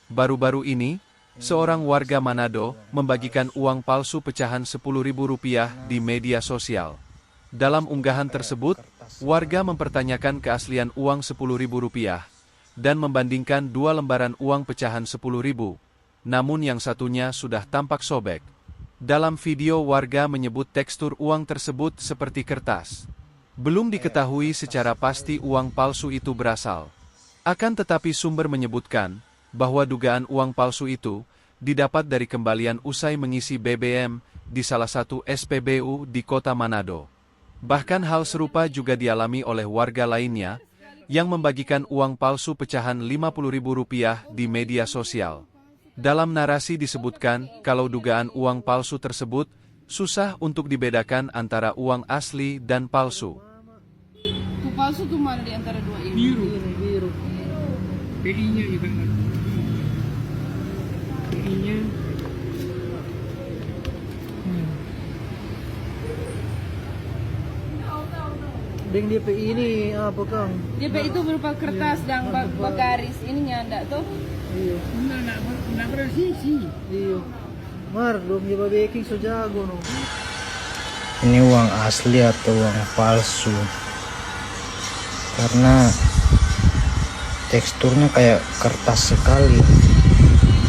Baru-baru ini, seorang warga Manado membagikan uang palsu pecahan Rp10.000 di media sosial. Dalam unggahan tersebut, warga mempertanyakan keaslian uang Rp10.000 dan membandingkan dua lembaran uang pecahan Rp10.000, namun yang satunya sudah tampak sobek. Dalam video, warga menyebut tekstur uang tersebut seperti kertas. Belum diketahui secara pasti uang palsu itu berasal. Akan tetapi sumber menyebutkan bahwa dugaan uang palsu itu didapat dari kembalian usai mengisi BBM di salah satu SPBU di kota Manado. Bahkan hal serupa juga dialami oleh warga lainnya yang membagikan uang palsu pecahan Rp50.000 di media sosial. Dalam narasi disebutkan kalau dugaan uang palsu tersebut susah untuk dibedakan antara uang asli dan palsu. Itu palsu tuh mana di antara dua ini? Biru. PI-nya juga kan. PI-nya. Deng DP ini apa Kang? DP itu berupa kertas dan bagaris ininya enggak tuh? Iya. Enggak presisi. Iya. Mar, dong nyoba baking so jago no. Ini uang asli atau uang palsu? Karena teksturnya kayak kertas sekali.